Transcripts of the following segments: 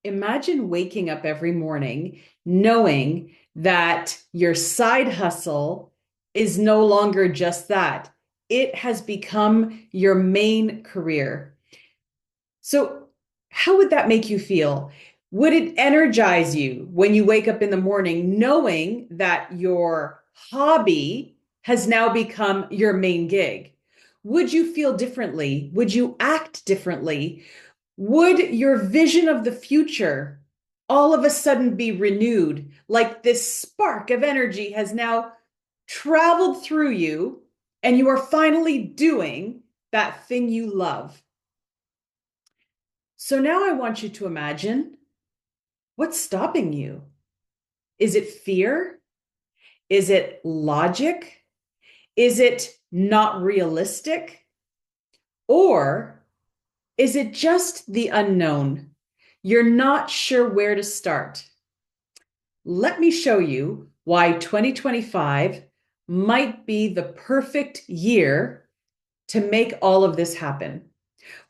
Imagine waking up every morning knowing that your side hustle is no longer just that. It has become your main career. So, how would that make you feel? Would it energize you when you wake up in the morning knowing that your hobby has now become your main gig? Would you feel differently? Would you act differently? Would your vision of the future all of a sudden be renewed? Like this spark of energy has now traveled through you, and you are finally doing that thing you love. So now I want you to imagine what's stopping you. Is it fear? Is it logic? Is it not realistic? Or is it just the unknown? You're not sure where to start. Let me show you why 2025 might be the perfect year to make all of this happen.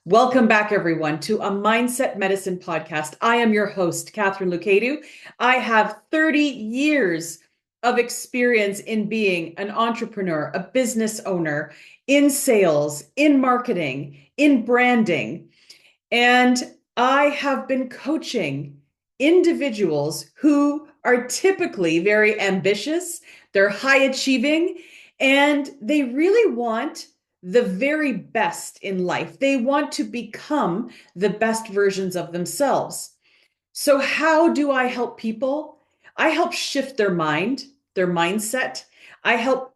Welcome back, everyone, to a Mindset Medicine podcast. I am your host, Katharine Loucaidou. I have 30 years of experience in being an entrepreneur, a business owner, in sales, in marketing, in branding. And I have been coaching individuals who are typically very ambitious, they're high achieving, and they really want the very best in life. They want to become the best versions of themselves. So, how do I help people? I help shift their mind, their mindset. I help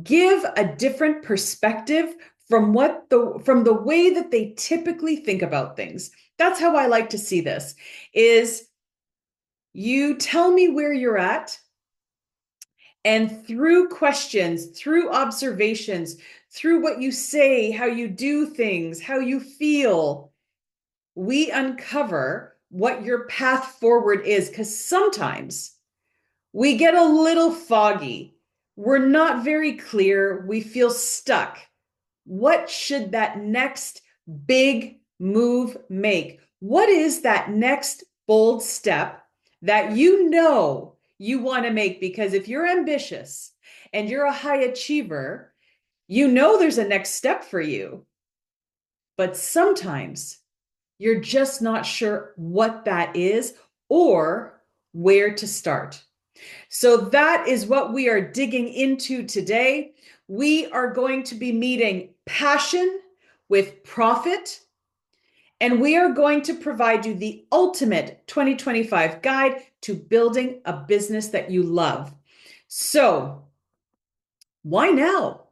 give a different perspective from the way that they typically think about things. That's how I like to see this is you tell me where you're at, and through questions, through observations, through what you say, how you do things, how you feel, we uncover what your path forward is, because sometimes we get a little foggy. We're not very clear. We feel stuck. What should that next big move make? What is that next bold step that you know you want to make? Because if you're ambitious and you're a high achiever, you know there's a next step for you. But sometimes you're just not sure what that is or where to start. So that is what we are digging into today. We are going to be meeting passion with profit, and we are going to provide you the ultimate 2025 guide to building a business that you love. So, why now?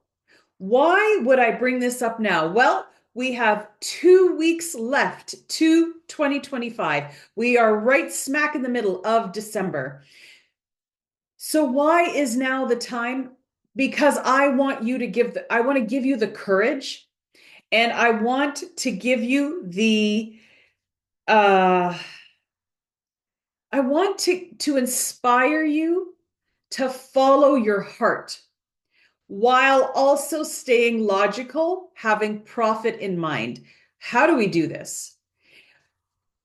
Why would I bring this up now? Well, we have 2 weeks left to 2025. We are right smack in the middle of December. So why is now the time? Because I want to give you the courage, and I want to give you uh I want to inspire you to follow your heart while also staying logical, having profit in mind. How do we do this?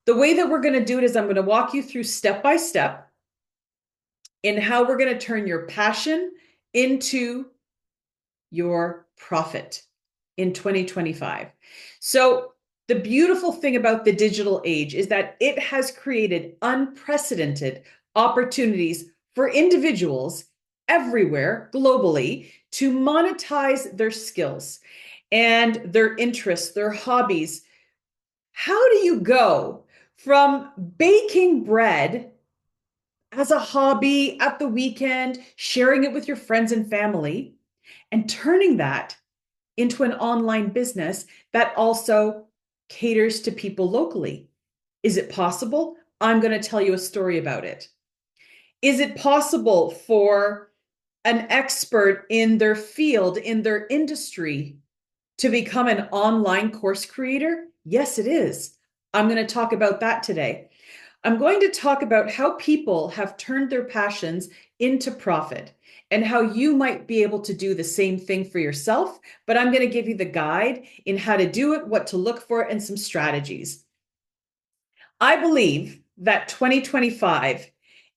The way that we're going to do it is I'm going to walk you through step by step in how we're going to turn your passion into your profit in 2025. So, the beautiful thing about the digital age is that it has created unprecedented opportunities for individuals everywhere globally to monetize their skills and their interests, their hobbies. How do you go from baking bread as a hobby at the weekend, sharing it with your friends and family, and turning that into an online business that also caters to people locally? Is it possible? I'm going to tell you a story about it. Is it possible for an expert in their field, in their industry, to become an online course creator? Yes, it is. I'm going to talk about that today. I'm going to talk about how people have turned their passions into profit and how you might be able to do the same thing for yourself. But I'm going to give you the guide in how to do it, what to look for, and some strategies. I believe that 2025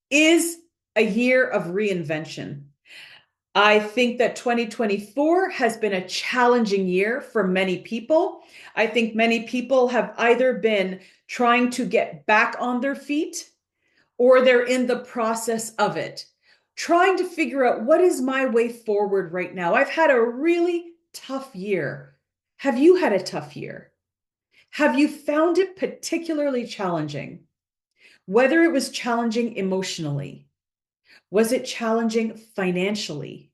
is a year of reinvention. I think that 2024 has been a challenging year for many people. I think many people have either been trying to get back on their feet or they're in the process of it, trying to figure out what is my way forward right now. I've had a really tough year. Have you had a tough year? Have you found it particularly challenging? Whether it was challenging emotionally, was it challenging financially?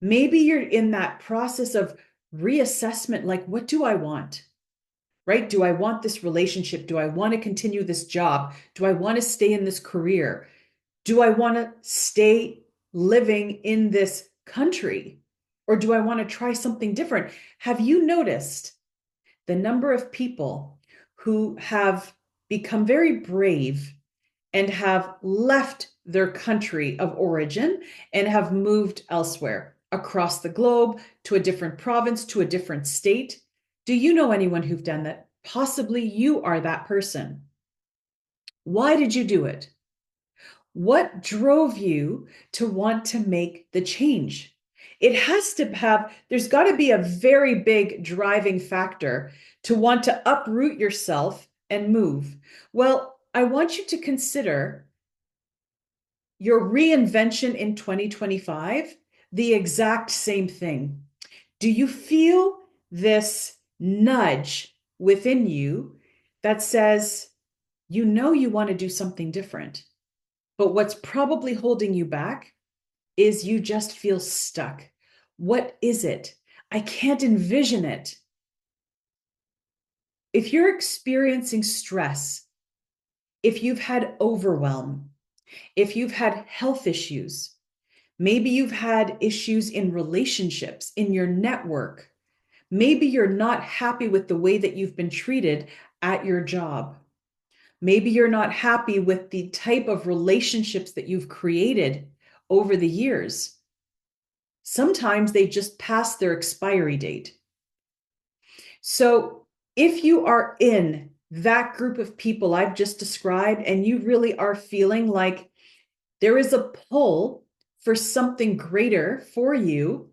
Maybe you're in that process of reassessment, like, what do I want? Right? Do I want this relationship? Do I want to continue this job? Do I want to stay in this career? Do I want to stay living in this country? Or do I want to try something different? Have you noticed the number of people who have become very brave and have left their country of origin and have moved elsewhere across the globe to a different province, to a different state? Do you know anyone who've done that? Possibly you are that person. Why did you do it? What drove you to want to make the change? It has to have, there's got to be a very big driving factor to want to uproot yourself and move. Well, I want you to consider your reinvention in 2025 the exact same thing. Do you feel this nudge within you that says, you know, you want to do something different, but what's probably holding you back is you just feel stuck? What is it? I can't envision it. If you're experiencing stress, if you've had overwhelm, if you've had health issues, maybe you've had issues in relationships, in your network, maybe you're not happy with the way that you've been treated at your job. Maybe you're not happy with the type of relationships that you've created over the years. Sometimes they just pass their expiry date. So if you are in that group of people I've just described, and you really are feeling like there is a pull for something greater for you,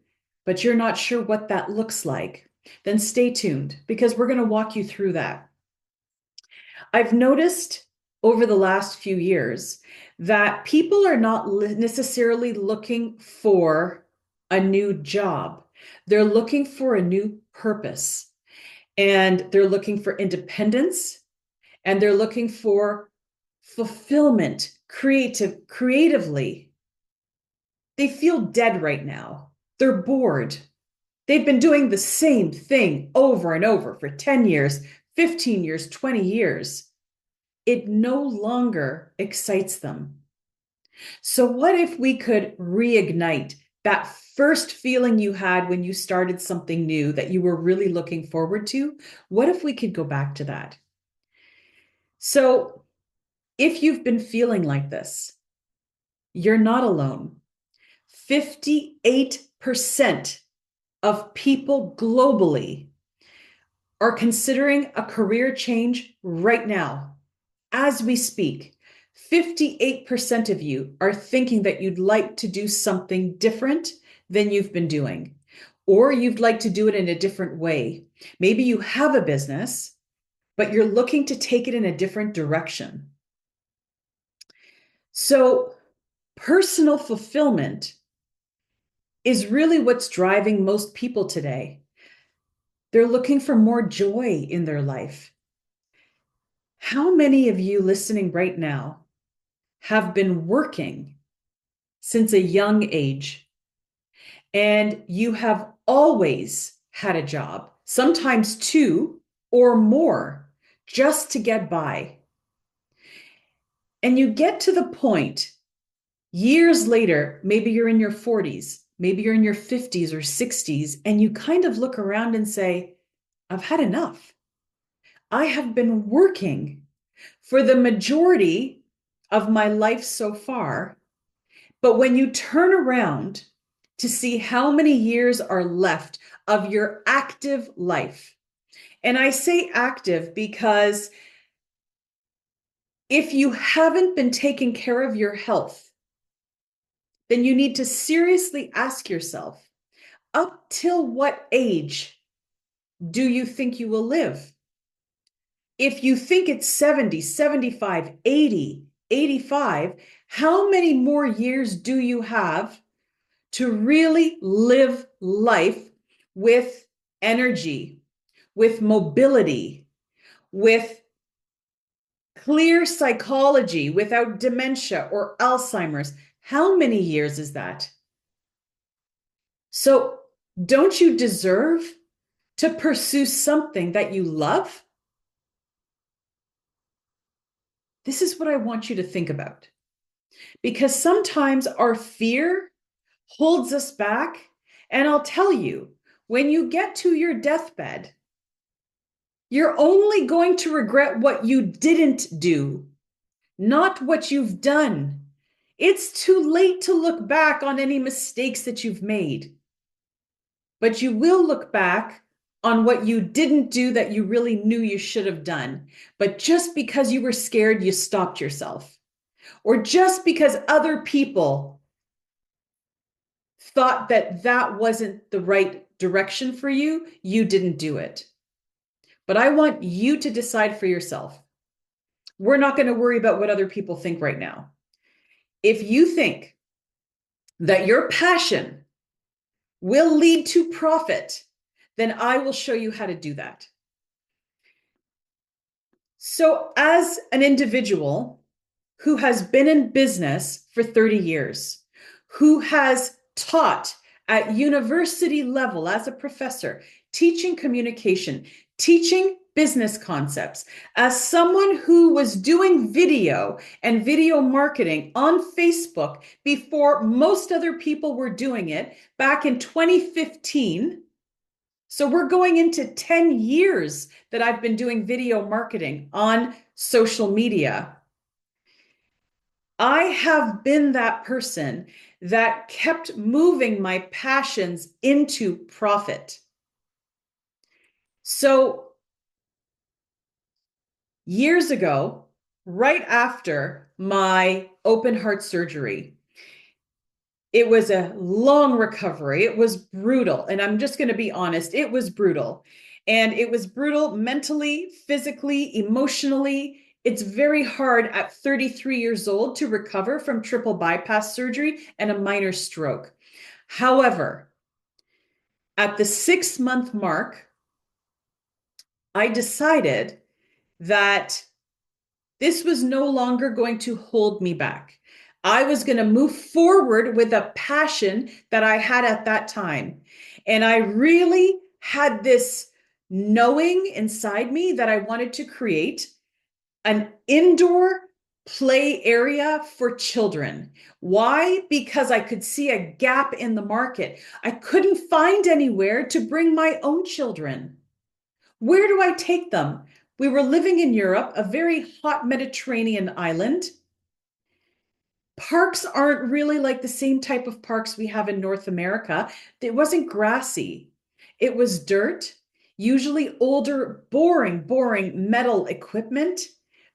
but you're not sure what that looks like, then stay tuned because we're going to walk you through that. I've noticed over the last few years that people are not necessarily looking for a new job. They're looking for a new purpose, and they're looking for independence, and they're looking for fulfillment creatively. They feel dead right now. They're bored. They've been doing the same thing over and over for 10 years, 15 years, 20 years. It no longer excites them. So what if we could reignite that first feeling you had when you started something new that you were really looking forward to? What if we could go back to that? So if you've been feeling like this, you're not alone. 58% of people globally are considering a career change right now. As we speak, 58% of you are thinking that you'd like to do something different than you've been doing, or you'd like to do it in a different way. Maybe you have a business, but you're looking to take it in a different direction. So, personal fulfillment is really what's driving most people today. They're looking for more joy in their life. How many of you listening right now have been working since a young age, and you have always had a job, sometimes two or more, just to get by? And you get to the point years later, maybe you're in your 40s, maybe you're in your 50s or 60s, and you kind of look around and say, I've had enough. I have been working for the majority of my life so far. But when you turn around to see how many years are left of your active life, and I say active because If you haven't been taking care of your health, then you need to seriously ask yourself, up till what age do you think you will live? If you think it's 70, 75, 80, 85, how many more years do you have to really live life with energy, with mobility, with clear psychology, without dementia or Alzheimer's? How many years is that? So, don't you deserve to pursue something that you love? This is what I want you to think about. Because sometimes our fear holds us back. And I'll tell you, when you get to your deathbed, you're only going to regret what you didn't do, not what you've done. It's too late to look back on any mistakes that you've made, but you will look back on what you didn't do that you really knew you should have done. But just because you were scared, you stopped yourself. Or just because other people thought that that wasn't the right direction for you, you didn't do it. But I want you to decide for yourself. We're not going to worry about what other people think right now. If you think that your passion will lead to profit, then I will show you how to do that. So, as an individual who has been in business for 30 years, who has taught at university level as a professor, teaching communication, teaching business concepts, as someone who was doing video and video marketing on Facebook before most other people were doing it back in 2015. So we're going into 10 years that I've been doing video marketing on social media. I have been that person that kept moving my passions into profit. So years ago, right after my open heart surgery, it was a long recovery. It was brutal. And I'm just going to be honest, it was brutal. And it was brutal mentally, physically, emotionally. It's very hard at 33 years old to recover from triple bypass surgery and a minor stroke. However, at the 6-month mark, I decided that this was no longer going to hold me back. I was going to move forward with a passion that I had at that time. And I really had this knowing inside me that I wanted to create an indoor play area for children. Why? Because I could see a gap in the market. I couldn't find anywhere to bring my own children. Where do I take them? We were living in Europe, a very hot Mediterranean island. Parks aren't really like the same type of parks we have in North America. It wasn't grassy. It was dirt, usually older, boring metal equipment,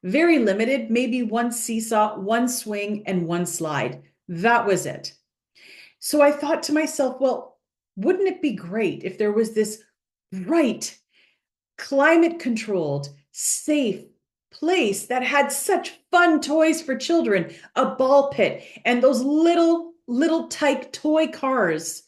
very limited, maybe one seesaw, one swing, and one slide. That was it. So I thought to myself, well, wouldn't it be great if there was this bright, climate controlled, safe place that had such fun toys for children, a ball pit, and those little tyke toy cars,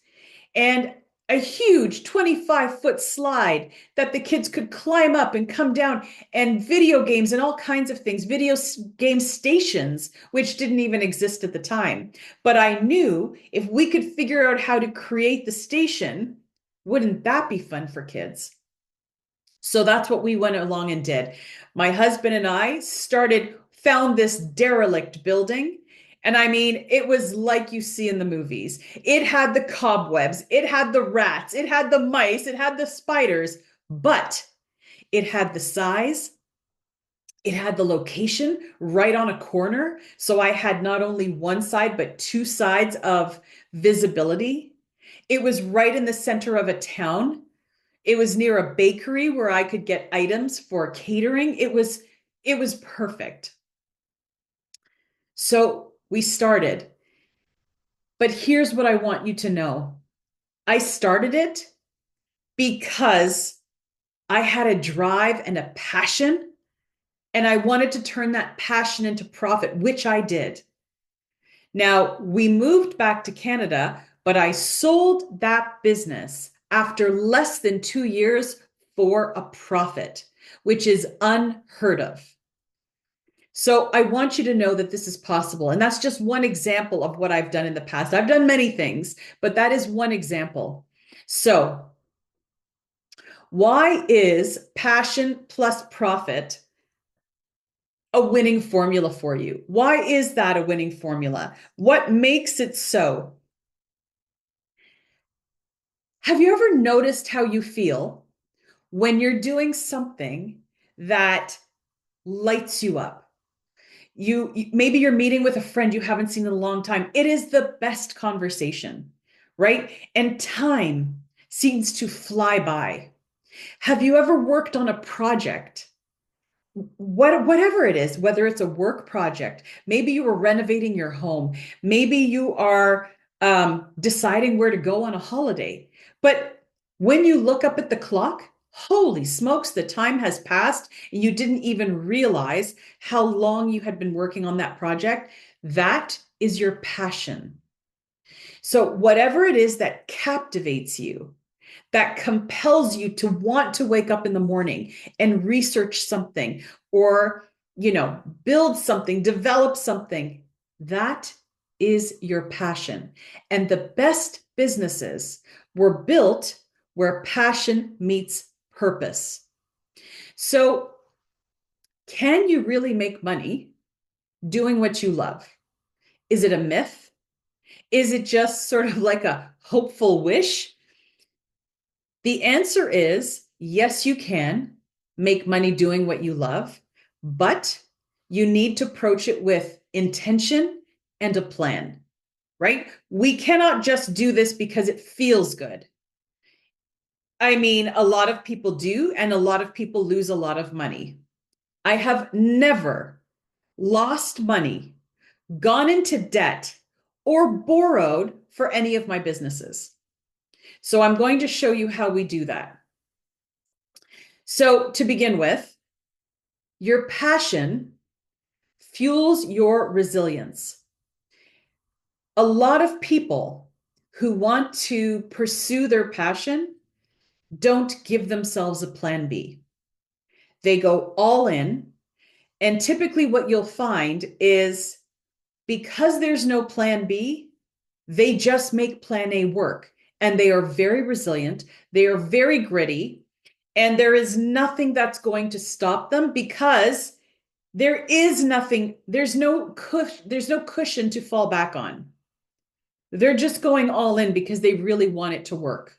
and a huge 25-foot slide that the kids could climb up and come down, and video games and all kinds of things, video game stations, which didn't even exist at the time. But I knew if we could figure out how to create the station, wouldn't that be fun for kids? So that's what we went along and did. My husband and I found this derelict building. And I mean, it was like you see in the movies. It had the cobwebs, it had the rats, it had the mice, it had the spiders, but it had the size, it had the location right on a corner. So I had not only one side, but two sides of visibility. It was right in the center of a town. It was near a bakery where I could get items for catering. It was perfect. So we started, but here's what I want you to know. I started it because I had a drive and a passion, and I wanted to turn that passion into profit, which I did. Now, we moved back to Canada, but I sold that business after less than 2 years for a profit, which is unheard of. So I want you to know that this is possible. And that's just one example of what I've done in the past. I've done many things, but that is one example. So, why is passion plus profit a winning formula for you? Why is that a winning formula? What makes it so? Have you ever noticed how you feel when you're doing something that lights you up? Maybe you're meeting with a friend you haven't seen in a long time. It is the best conversation, right? And time seems to fly by. Have you ever worked on a project, whatever it is, whether it's a work project, maybe you were renovating your home, maybe you are deciding where to go on a holiday, but when you look up at the clock, holy smokes, the time has passed and you didn't even realize how long you had been working on that project. That is your passion. So whatever it is that captivates you, that compels you to want to wake up in the morning and research something, or build something, develop something, that is your passion. And the best businesses were built where passion meets purpose. So can you really make money doing what you love? Is it a myth? Is it just sort of like a hopeful wish? The answer is yes, you can make money doing what you love, but you need to approach it with intention and a plan, right? We cannot just do this because it feels good. I mean, a lot of people do, and a lot of people lose a lot of money. I have never lost money, gone into debt, or borrowed for any of my businesses. So I'm going to show you how we do that. So to begin with, your passion fuels your resilience. A lot of people who want to pursue their passion don't give themselves a plan B. They go all in. And typically, what you'll find is because there's no plan B, they just make plan A work. And they are very resilient, they are very gritty, and there is nothing that's going to stop them because there is nothing, there's no cushion to fall back on. They're just going all in because they really want it to work.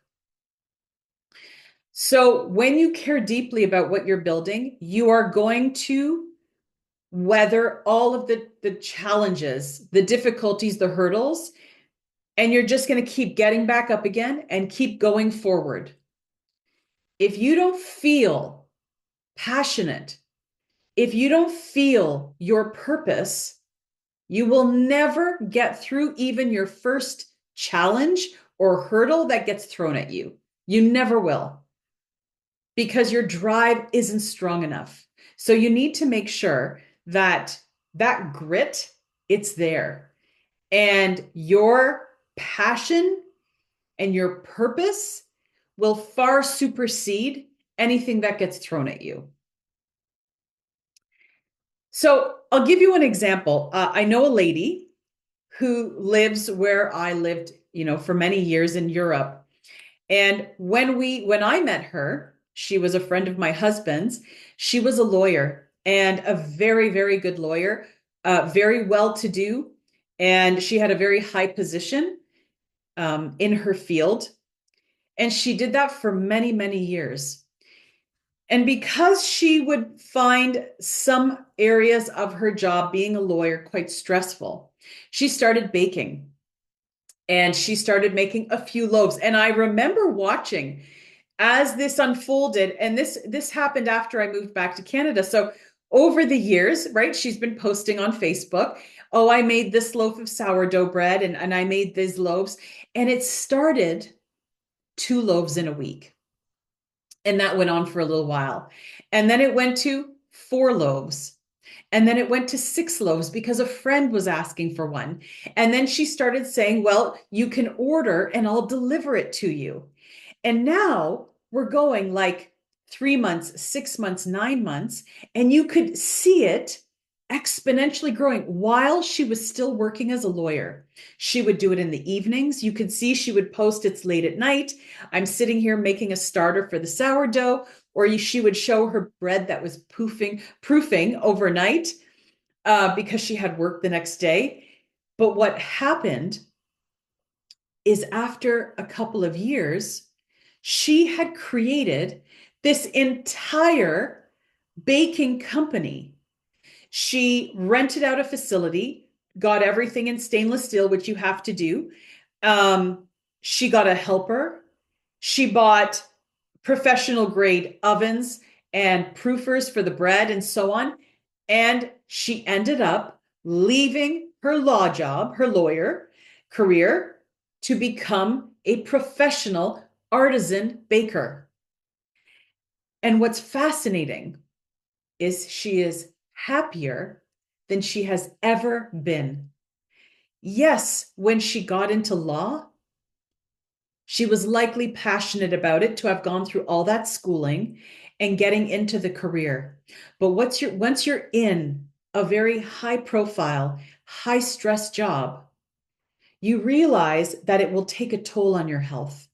So when you care deeply about what you're building, you are going to weather all of the challenges, the difficulties, the hurdles, and you're just going to keep getting back up again and keep going forward. If you don't feel passionate, if you don't feel your purpose, you will never get through even your first challenge or hurdle that gets thrown at you. You never will, because your drive isn't strong enough. So you need to make sure that that grit, it's there. And your passion and your purpose will far supersede anything that gets thrown at you. So I'll give you an example. I know a lady who lives where I lived, for many years in Europe. And when I met her, she was a friend of my husband's. She was a lawyer, and a very, very good lawyer, very well-to-do, and she had a very high position in her field. And she did that for many, many years. And because she would find some areas of her job being a lawyer quite stressful, she started baking and she started making a few loaves. And I remember watching as this unfolded, and this happened after I moved back to Canada. So over the years, right? She's been posting on Facebook, oh, I made this loaf of sourdough bread and I made these loaves. And it started 2 loaves in a week. And that went on for a little while. And then it went to 4 loaves. And then it went to 6 loaves because a friend was asking for one. And then she started saying, well, you can order and I'll deliver it to you. And now we're going like 3 months, 6 months, 9 months, and you could see it exponentially growing while she was still working as a lawyer. She would do it in the evenings. You could see she would post it's late at night. I'm sitting here making a starter for the sourdough, or she would show her bread that was proofing overnight because she had work the next day. But what happened is after a couple of years, she had created this entire baking company. She rented out a facility, got everything in stainless steel, which you have to do. She got a helper. She bought professional grade ovens and proofers for the bread and so on. And she ended up leaving her law job, her lawyer career, to become a professional artisan baker. And what's fascinating is she is happier than she has ever been. Yes, when she got into law, she was likely passionate about it to have gone through all that schooling and getting into the career. But once you're in a very high profile, high stress job, you realize that it will take a toll on your health.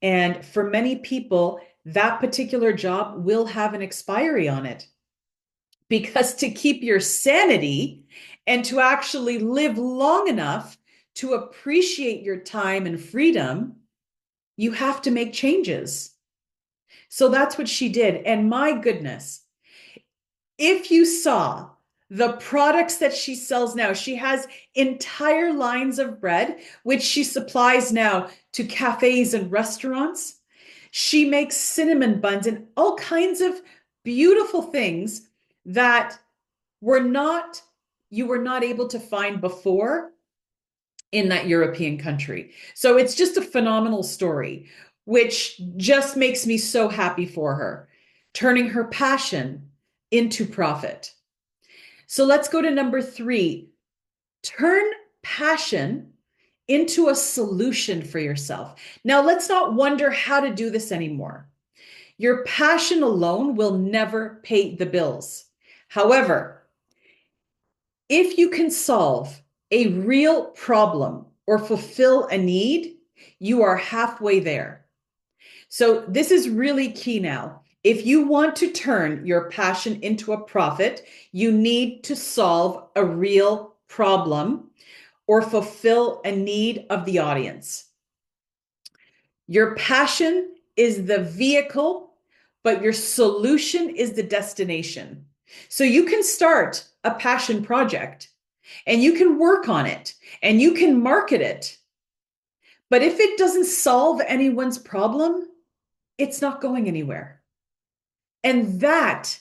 And for many people, that particular job will have an expiry on it. Because to keep your sanity and to actually live long enough to appreciate your time and freedom, you have to make changes. So that's what she did. And my goodness, if you saw the products that she sells now, she has entire lines of bread, which she supplies now to cafes and restaurants. She makes cinnamon buns and all kinds of beautiful things that you were not able to find before in that European country. So it's just a phenomenal story, which just makes me so happy for her, turning her passion into profit. So let's go to number 3. Turn passion into a solution for yourself. Now, let's not wonder how to do this anymore. Your passion alone will never pay the bills. However, if you can solve a real problem or fulfill a need, you are halfway there. So this is really key now. If you want to turn your passion into a profit, you need to solve a real problem or fulfill a need of the audience. Your passion is the vehicle, but your solution is the destination. So you can start a passion project and you can work on it and you can market it. But if it doesn't solve anyone's problem, it's not going anywhere. And that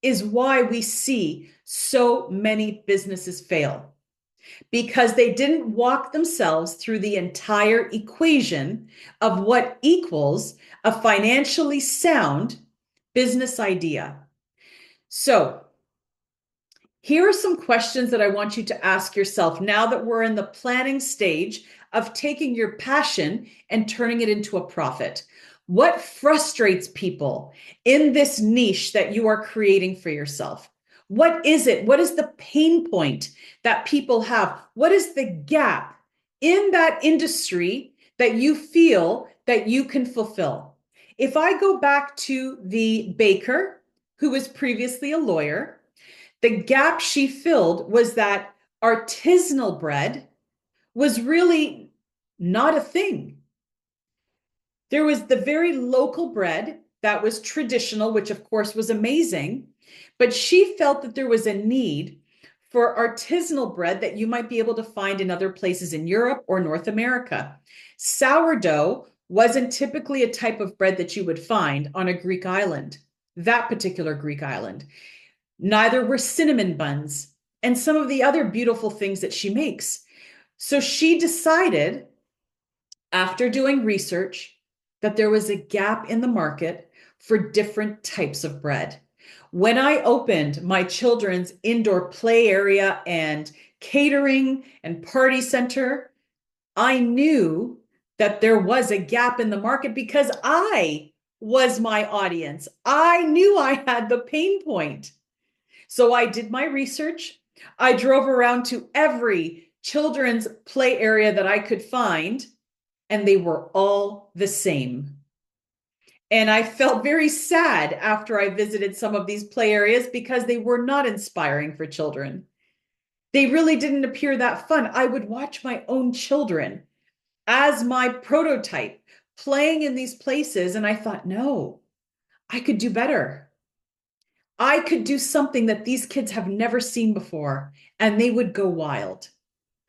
is why we see so many businesses fail, because they didn't walk themselves through the entire equation of what equals a financially sound business idea. So, here are some questions that I want you to ask yourself now that we're in the planning stage of taking your passion and turning it into a profit. What frustrates people in this niche that you are creating for yourself? What is it? What is the pain point that people have? What is the gap in that industry that you feel that you can fulfill? If I go back to the baker who was previously a lawyer, the gap she filled was that artisanal bread was really not a thing. There was the very local bread that was traditional, which of course was amazing, but she felt that there was a need for artisanal bread that you might be able to find in other places in Europe or North America. Sourdough wasn't typically a type of bread that you would find on a Greek island, that particular Greek island. Neither were cinnamon buns and some of the other beautiful things that she makes. So she decided, after doing research, that there was a gap in the market for different types of bread. When I opened my children's indoor play area and catering and party center, I knew that there was a gap in the market because I was my audience. I knew I had the pain point. So I did my research. I drove around to every children's play area that I could find, and they were all the same. And I felt very sad after I visited some of these play areas because they were not inspiring for children. They really didn't appear that fun. I would watch my own children as my prototype playing in these places, and I thought, no, I could do better. I could do something that these kids have never seen before, and they would go wild.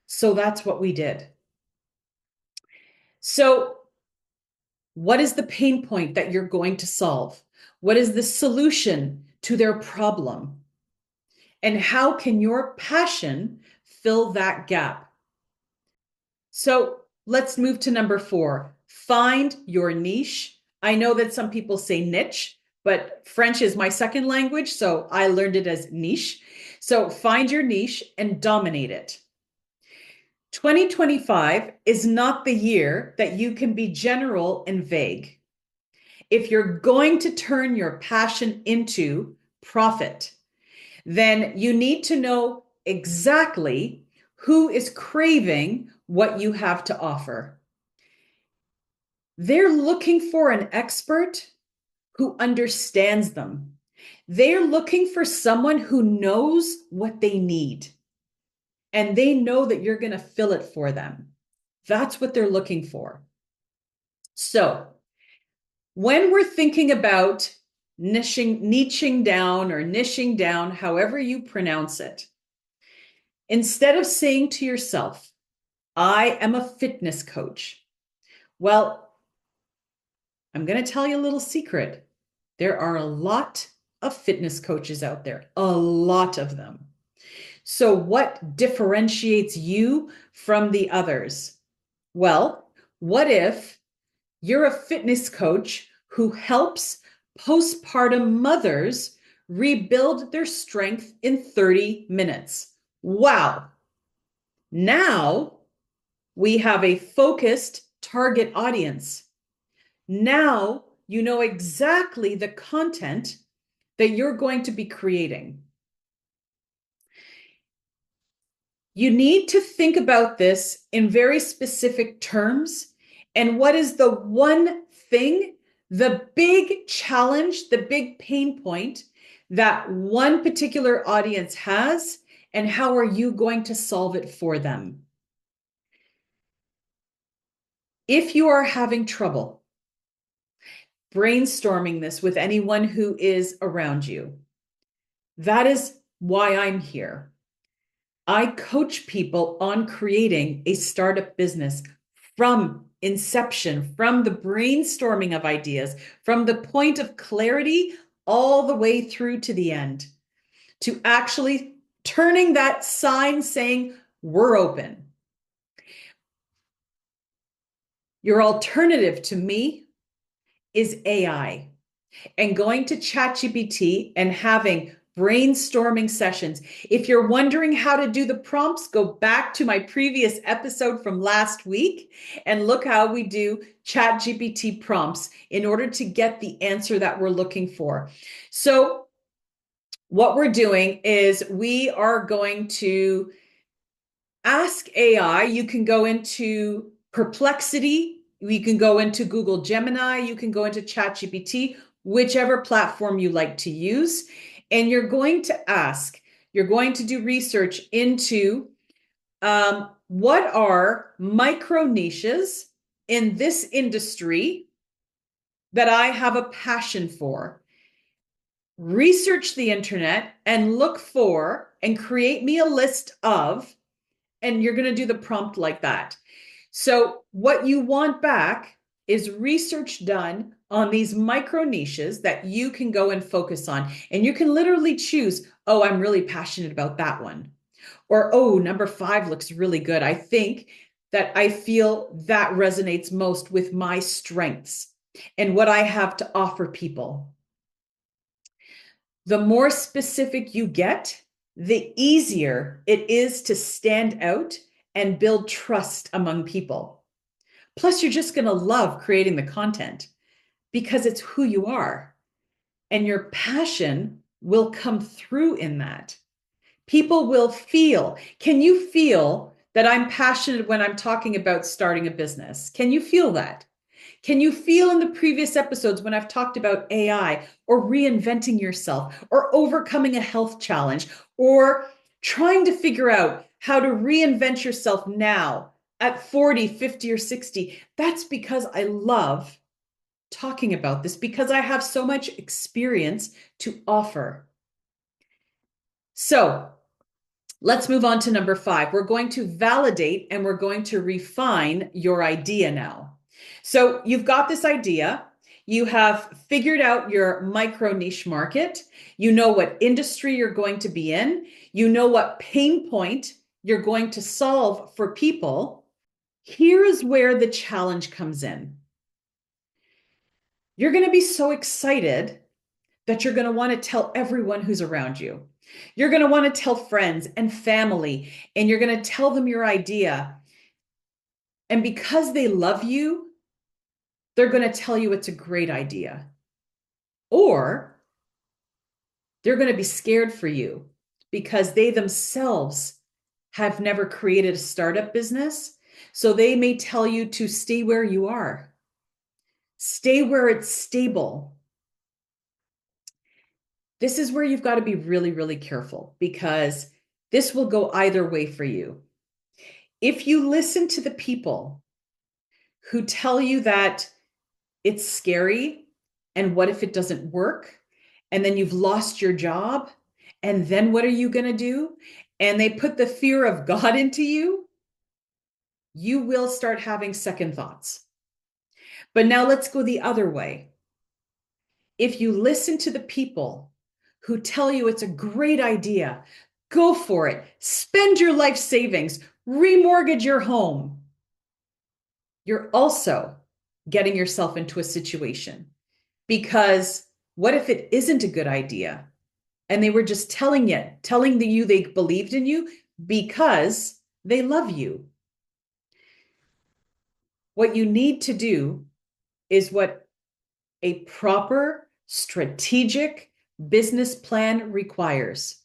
So that's what we did. So, what is the pain point that you're going to solve? What is the solution to their problem? And how can your passion fill that gap? So, let's move to number 4. Find your niche. I know that some people say niche, but French is my second language, so I learned it as niche. So find your niche and dominate it. 2025 is not the year that you can be general and vague. If you're going to turn your passion into profit, then you need to know exactly who is craving what you have to offer. They're looking for an expert who understands them. They're looking for someone who knows what they need, and they know that you're going to fill it for them. That's what they're looking for. So, when we're thinking about niching down, however you pronounce it, instead of saying to yourself, I am a fitness coach, well, I'm going to tell you a little secret. There are a lot of fitness coaches out there, a lot of them. So, what differentiates you from the others? Well, what if you're a fitness coach who helps postpartum mothers rebuild their strength in 30 minutes? Wow. Now we have a focused target audience. Now you know exactly the content that you're going to be creating. You need to think about this in very specific terms. And what is the one thing, the big challenge, the big pain point that one particular audience has, and how are you going to solve it for them? If you are having trouble brainstorming this with anyone who is around you, that is why I'm here. I coach people on creating a startup business from inception, from the brainstorming of ideas, from the point of clarity all the way through to the end, to actually turning that sign saying, we're open. Your alternative to me is AI and going to ChatGPT and having brainstorming sessions. If you're wondering how to do the prompts, go back to my previous episode from last week and look how we do ChatGPT prompts in order to get the answer that we're looking for. So what we're doing is we are going to ask AI. You can go into Perplexity, you can go into Google Gemini, you can go into ChatGPT, whichever platform you like to use. And you're going to ask, you're going to do research into what are micro niches in this industry that I have a passion for. Research the internet and look for and create me a list of, and you're going to do the prompt like that. So what you want back is research done on these micro niches that you can go and focus on. And you can literally choose Oh, I'm really passionate about that one. Or, oh, number 5 looks really good. I think that I feel that resonates most with my strengths and what I have to offer people. The more specific you get, the easier it is to stand out and build trust among people. Plus, you're just going to love creating the content because it's who you are, and your passion will come through in that. People will feel. Can you feel that I'm passionate when I'm talking about starting a business? Can you feel that? Can you feel in the previous episodes when I've talked about AI or reinventing yourself or overcoming a health challenge or trying to figure out how to reinvent yourself now at 40, 50, or 60? That's because I love talking about this, because I have so much experience to offer. So let's move on to number 5. We're going to validate and we're going to refine your idea now. So you've got this idea. You have figured out your micro niche market. You know what industry you're going to be in. You know what pain point you're going to solve for people. Here is where the challenge comes in. You're going to be so excited that you're going to want to tell everyone who's around you. You're going to want to tell friends and family, and you're going to tell them your idea. And because they love you, they're going to tell you it's a great idea. Or they're going to be scared for you because they themselves have never created a startup business. So they may tell you to stay where you are, stay where it's stable. This is where you've got to be really, really careful, because this will go either way for you. If you listen to the people who tell you that it's scary and what if it doesn't work, and then you've lost your job, and then what are you going to do? And they put the fear of God into you, you will start having second thoughts. But now let's go the other way. If you listen to the people who tell you it's a great idea, go for it, spend your life savings, remortgage your home, you're also getting yourself into a situation. Because what if it isn't a good idea? And they were just telling you they believed in you because they love you. What you need to do is what a proper strategic business plan requires.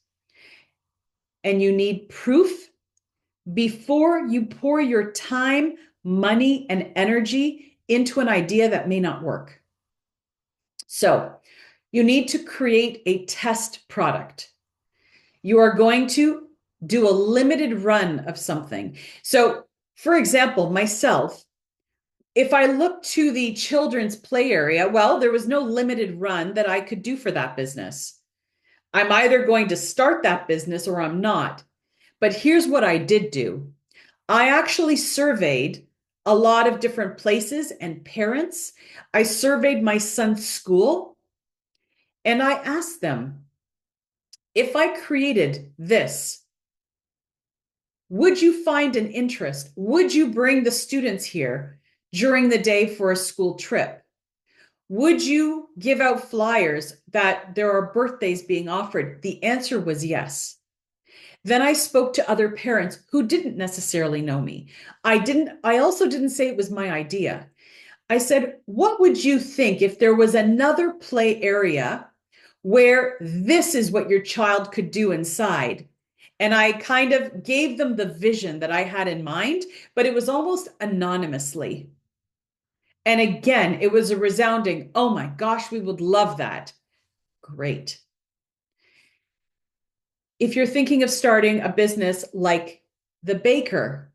And you need proof before you pour your time, money, and energy into an idea that may not work. So you need to create a test product. You are going to do a limited run of something. So, for example, myself, if I look to the children's play area, well, there was no limited run that I could do for that business. I'm either going to start that business or I'm not. But here's what I did do. I actually surveyed a lot of different places and parents. I surveyed my son's school and I asked them, if I created this, would you find an interest? Would you bring the students here during the day for a school trip? Would you give out flyers that there are birthdays being offered? The answer was yes. Then I spoke to other parents who didn't necessarily know me. I also didn't say it was my idea. I said, what would you think if there was another play area where this is what your child could do inside? And I kind of gave them the vision that I had in mind, but it was almost anonymously. And again, it was a resounding, oh my gosh, we would love that. Great. If you're thinking of starting a business like the baker,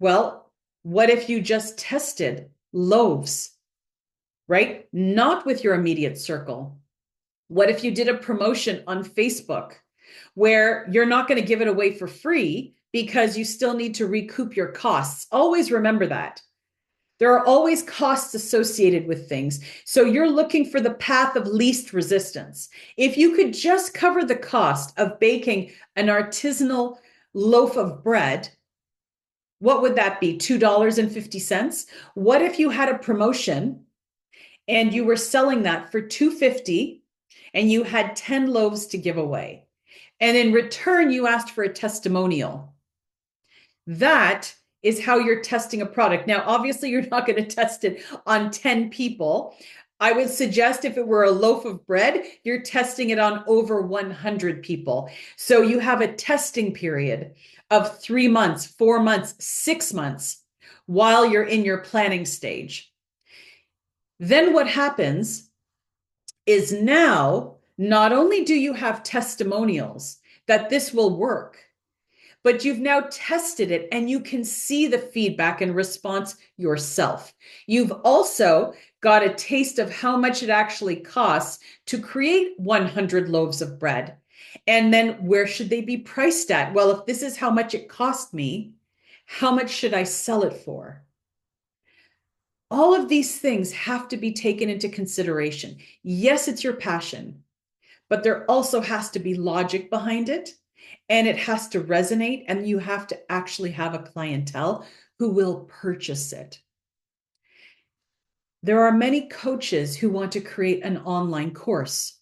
well, what if you just tested loaves, right? Not with your immediate circle. What if you did a promotion on Facebook where you're not going to give it away for free because you still need to recoup your costs? Always remember that. There are always costs associated with things. So you're looking for the path of least resistance. If you could just cover the cost of baking an artisanal loaf of bread, what would that be? $2.50? What if you had a promotion and you were selling that for $2.50 and you had 10 loaves to give away? And in return, you asked for a testimonial. That is how you're testing a product. Now, obviously, you're not going to test it on 10 people. I would suggest if it were a loaf of bread, you're testing it on over 100 people. So you have a testing period of 3 months, 4 months, 6 months while you're in your planning stage. Then what happens is now, not only do you have testimonials that this will work, but you've now tested it and you can see the feedback and response yourself. You've also got a taste of how much it actually costs to create 100 loaves of bread. And then where should they be priced at? Well, if this is how much it cost me, how much should I sell it for? All of these things have to be taken into consideration. Yes, it's your passion, but there also has to be logic behind it. And it has to resonate, and you have to actually have a clientele who will purchase it. There are many coaches who want to create an online course,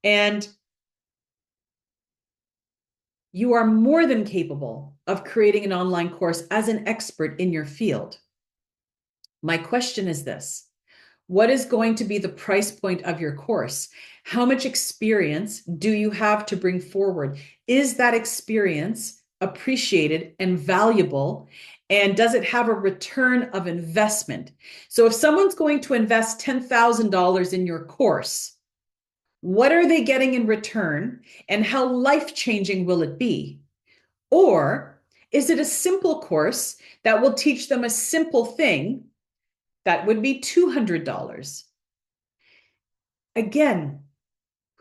and you are more than capable of creating an online course as an expert in your field. My question is this: what is going to be the price point of your course? How much experience do you have to bring forward? Is that experience appreciated and valuable? And does it have a return of investment? So if someone's going to invest $10,000 in your course, what are they getting in return? And how life-changing will it be? Or is it a simple course that will teach them a simple thing that would be $200? Again,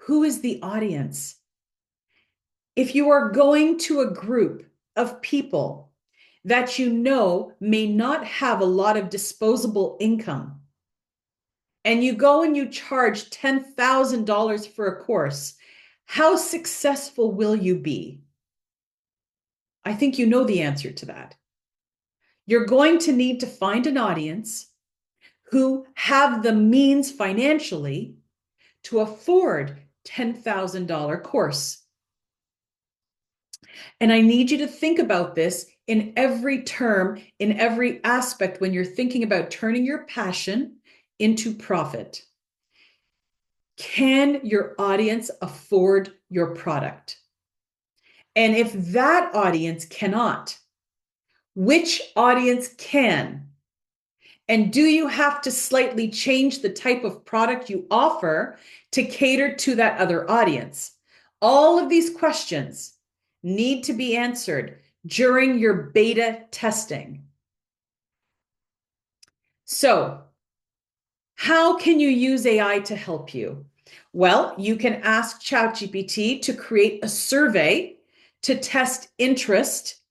who is the audience? If you are going to a group of people that you know may not have a lot of disposable income, and you go and you charge $10,000 for a course, how successful will you be? I think you know the answer to that. You're going to need to find an audience who have the means financially to afford $10,000 course. And I need you to think about this in every term, in every aspect when you're thinking about turning your passion into profit. Can your audience afford your product? And if that audience cannot, which audience can? And do you have to slightly change the type of product you offer to cater to that other audience? All of these questions need to be answered during your beta testing. So, how can you use AI to help you? Well, you can ask ChatGPT to create a survey to test interest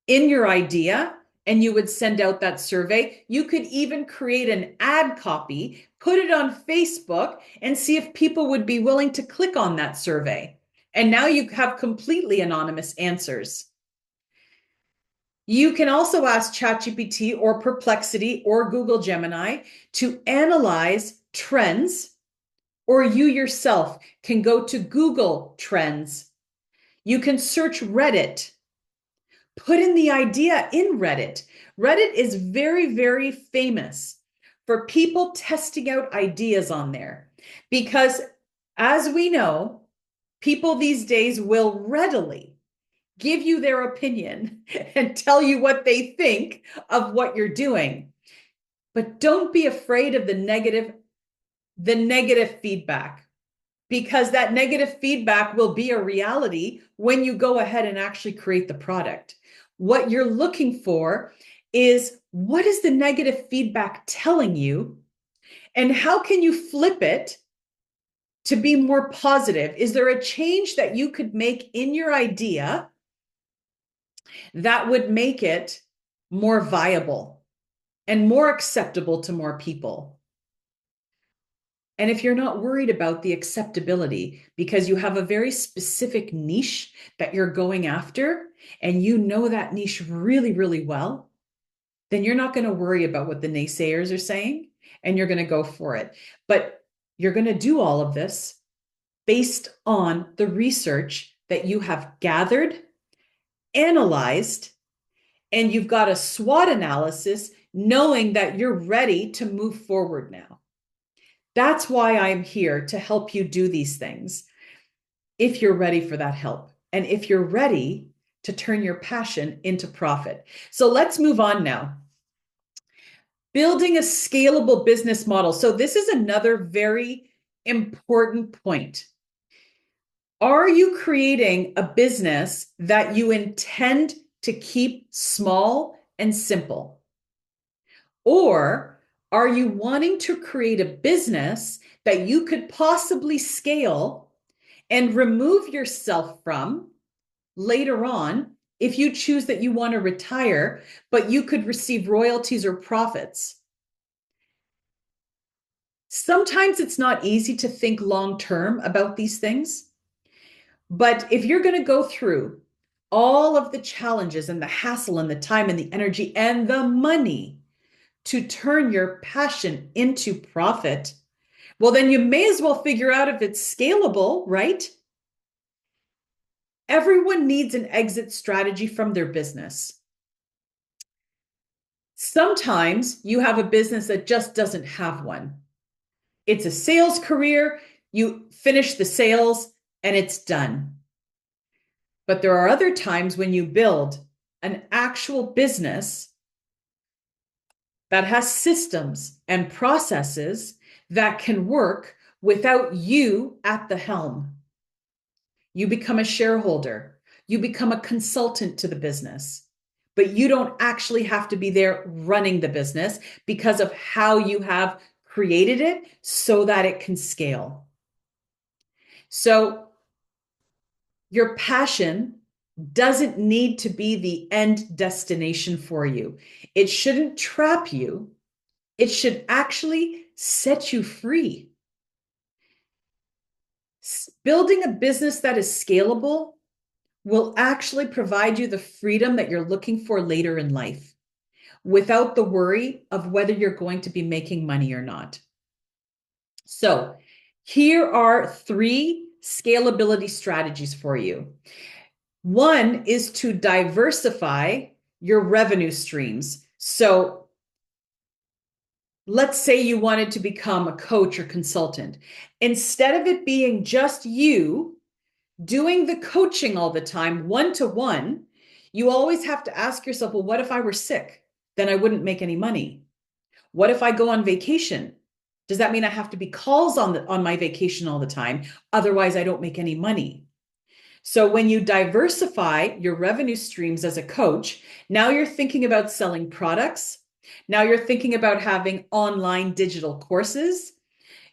in your idea, and you would send out that survey. You could even create an ad copy, put it on Facebook, and see if people would be willing to click on that survey. And now you have completely anonymous answers. You can also ask ChatGPT or Perplexity or Google Gemini to analyze trends, or you yourself can go to Google Trends. You can search Reddit. Put in the idea in Reddit. Reddit is very, very famous for people testing out ideas on there because, as we know, people these days will readily give you their opinion and tell you what they think of what you're doing. But don't be afraid of the negative feedback, because that negative feedback will be a reality when you go ahead and actually create the product. What you're looking for is, what is the negative feedback telling you? And how can you flip it to be more positive? Is there a change that you could make in your idea that would make it more viable and more acceptable to more people. And if you're not worried about the acceptability because you have a very specific niche that you're going after and you know that niche really, really well, then you're not going to worry about what the naysayers are saying and you're going to go for it. But you're going to do all of this based on the research that you have gathered, analyzed, and you've got a SWOT analysis knowing that you're ready to move forward now. That's why I'm here to help you do these things if you're ready for that help and if you're ready to turn your passion into profit. So let's move on now. Building a scalable business model. So this is another very important point. Are you creating a business that you intend to keep small and simple? Or are you wanting to create a business that you could possibly scale and remove yourself from later on if you choose that you want to retire, but you could receive royalties or profits? Sometimes it's not easy to think long term about these things, but if you're going to go through all of the challenges and the hassle and the time and the energy and the money to turn your passion into profit, well, then you may as well figure out if it's scalable, right? Everyone needs an exit strategy from their business. Sometimes you have a business that just doesn't have one. It's a sales career, you finish the sales and it's done. But there are other times when you build an actual business that has systems and processes that can work without you at the helm. You become a shareholder, you become a consultant to the business, but you don't actually have to be there running the business because of how you have created it so that it can scale. So your passion doesn't need to be the end destination for you. It shouldn't trap you. It should actually set you free. Building a business that is scalable will actually provide you the freedom that you're looking for later in life without the worry of whether you're going to be making money or not. So here are 3 scalability strategies for you. One is to diversify your revenue streams. So let's say you wanted to become a coach or consultant. Instead of it being just you doing the coaching all the time, one-to-one, you always have to ask yourself, well, what if I were sick? Then I wouldn't make any money. What if I go on vacation? Does that mean I have to be calls on my vacation all the time? Otherwise, I don't make any money. So when you diversify your revenue streams as a coach, now you're thinking about selling products. Now you're thinking about having online digital courses.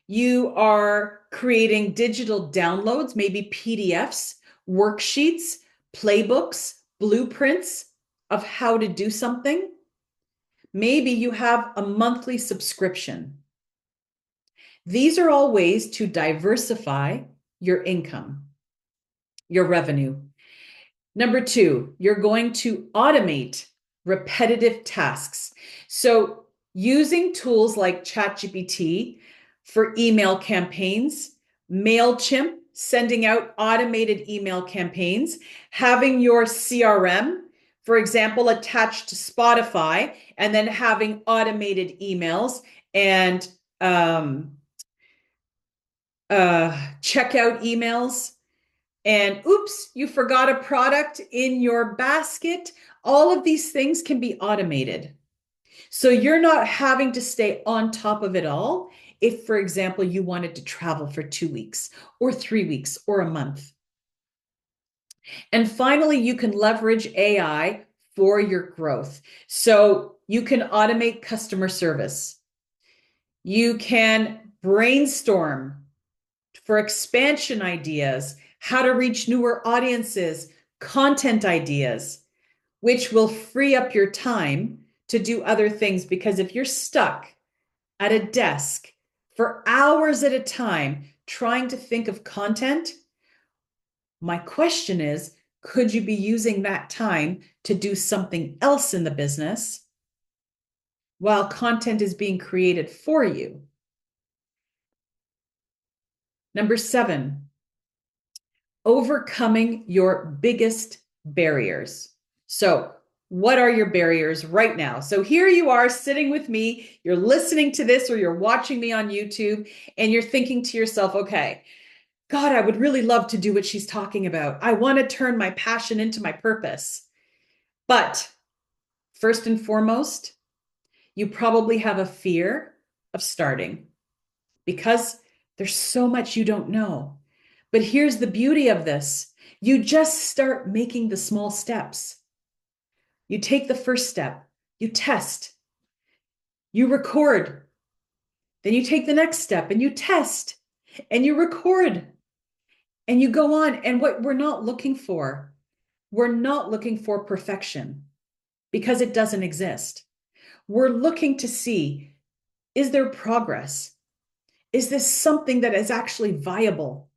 You are creating digital downloads, maybe PDFs, worksheets, playbooks, blueprints of how to do something. Maybe you have a monthly subscription. These are all ways to diversify your income, your revenue. Number 2, you're going to automate repetitive tasks. So using tools like ChatGPT for email campaigns, MailChimp, sending out automated email campaigns, having your CRM, for example, attached to Spotify, and then having automated emails and checkout emails. And oops, you forgot a product in your basket. All of these things can be automated. So you're not having to stay on top of it all. If, for example, you wanted to travel for 2 weeks or 3 weeks or a month. And finally, you can leverage AI for your growth. So you can automate customer service. You can brainstorm for expansion ideas, how to reach newer audiences, content ideas, which will free up your time to do other things, because if you're stuck at a desk for hours at a time trying to think of content, my question is, could you be using that time to do something else in the business while content is being created for you? Number 7, overcoming your biggest barriers. So, what are your barriers right now? So, here you are sitting with me, you're listening to this, or you're watching me on YouTube, and you're thinking to yourself, okay, God, I would really love to do what she's talking about. I want to turn my passion into my purpose. But first and foremost, you probably have a fear of starting because there's so much you don't know. But here's the beauty of this. You just start making the small steps. You take the first step, you test, you record, then you take the next step and you test and you record and you go on. And what we're not looking for perfection because it doesn't exist. We're looking to see, is there progress? Is this something that is actually viable?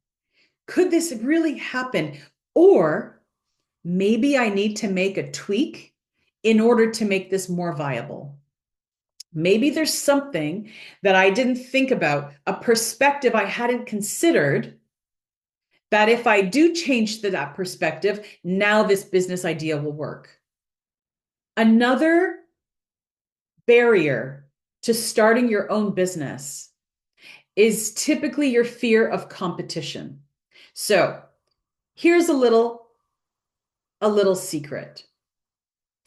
Could this really happen? Or maybe I need to make a tweak in order to make this more viable. Maybe there's something that I didn't think about, a perspective I hadn't considered, that if I do change that perspective, now this business idea will work. Another barrier to starting your own business is typically your fear of competition. So here's a little secret.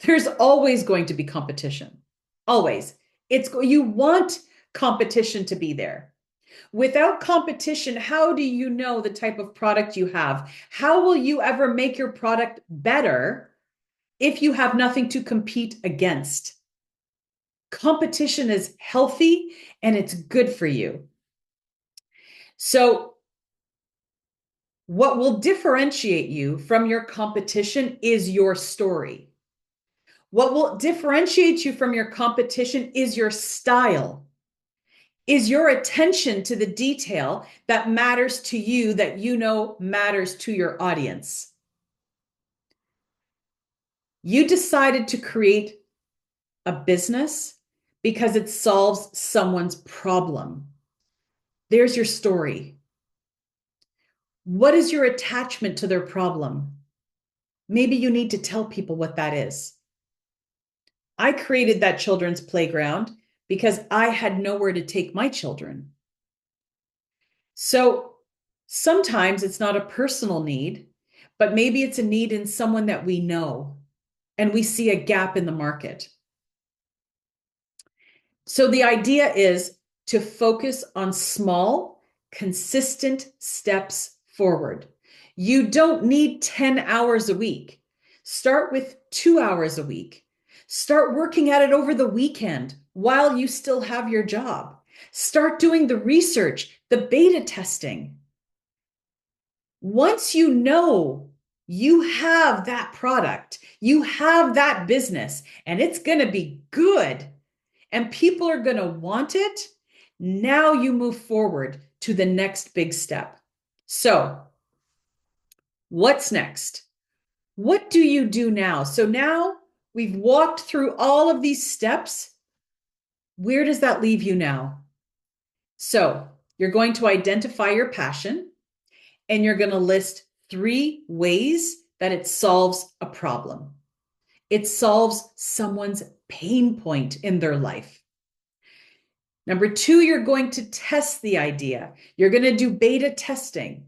There's always going to be competition. Always. You want competition to be there. Without competition, how do you know the type of product you have? How will you ever make your product better if you have nothing to compete against? Competition is healthy and it's good for you. So, what will differentiate you from your competition is your story. What will differentiate you from your competition is your style, is your attention to the detail that matters to you, that you know matters to your audience. You decided to create a business because it solves someone's problem. There's your story. What is your attachment to their problem? Maybe you need to tell people what that is. I created that children's playground because I had nowhere to take my children. So sometimes it's not a personal need, but maybe it's a need in someone that we know and we see a gap in the market. So the idea is to focus on small, consistent steps forward. You don't need 10 hours a week. Start with 2 hours a week. Start working at it over the weekend while you still have your job. Start doing the research, the beta testing. Once you know you have that product, you have that business, and it's going to be good, and people are going to want it, now you move forward to the next big step. So, what's next? What do you do now? So now we've walked through all of these steps. Where does that leave you now? So, you're going to identify your passion and you're going to list 3 ways that it solves a problem. It solves someone's pain point in their life. Number 2, you're going to test the idea. You're going to do beta testing.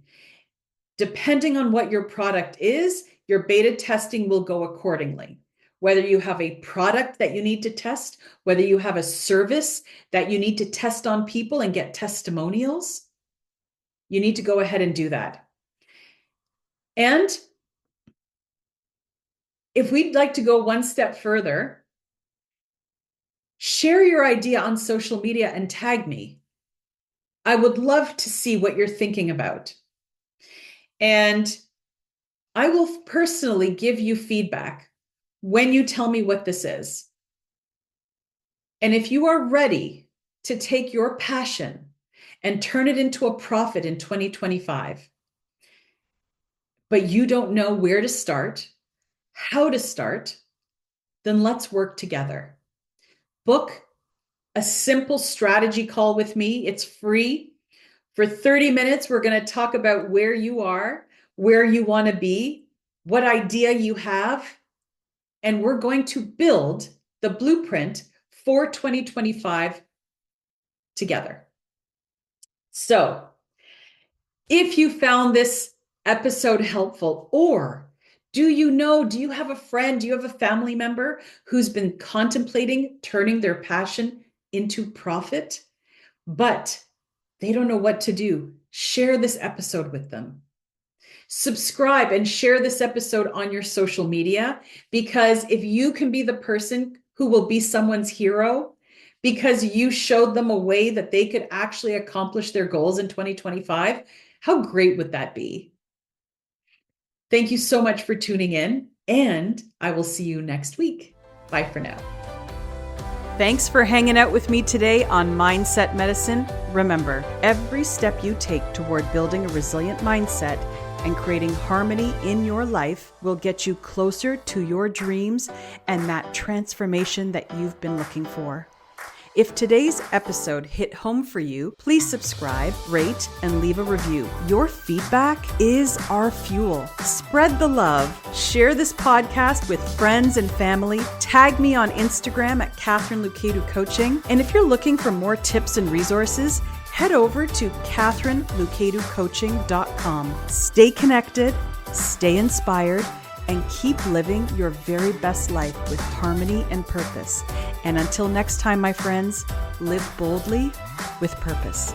Depending on what your product is, your beta testing will go accordingly. Whether you have a product that you need to test, whether you have a service that you need to test on people and get testimonials, you need to go ahead and do that. And if we'd like to go one step further, share your idea on social media and tag me. I would love to see what you're thinking about. And I will personally give you feedback when you tell me what this is. And if you are ready to take your passion and turn it into a profit in 2025, but you don't know where to start, how to start, then let's work together. Book a simple strategy call with me. It's free. For 30 minutes, we're going to talk about where you are, where you want to be, what idea you have, and we're going to build the blueprint for 2025 together. So, if you found this episode helpful, or do you have a friend, do you have a family member who's been contemplating turning their passion into profit, but they don't know what to do? Share this episode with them. Subscribe and share this episode on your social media, because if you can be the person who will be someone's hero because you showed them a way that they could actually accomplish their goals in 2025, how great would that be? Thank you so much for tuning in, and I will see you next week. Bye for now. Thanks for hanging out with me today on Mindset Medicine. Remember, every step you take toward building a resilient mindset and creating harmony in your life will get you closer to your dreams and that transformation that you've been looking for. If today's episode hit home for you, please subscribe, rate, and leave a review. Your feedback is our fuel. Spread the love. Share this podcast with friends and family. Tag me on Instagram at Katharine Loucaidou Coaching. And if you're looking for more tips and resources, head over to KatharineLoucaidouCoaching.com. Stay connected, stay inspired, and keep living your very best life with harmony and purpose. And until next time, my friends, live boldly with purpose.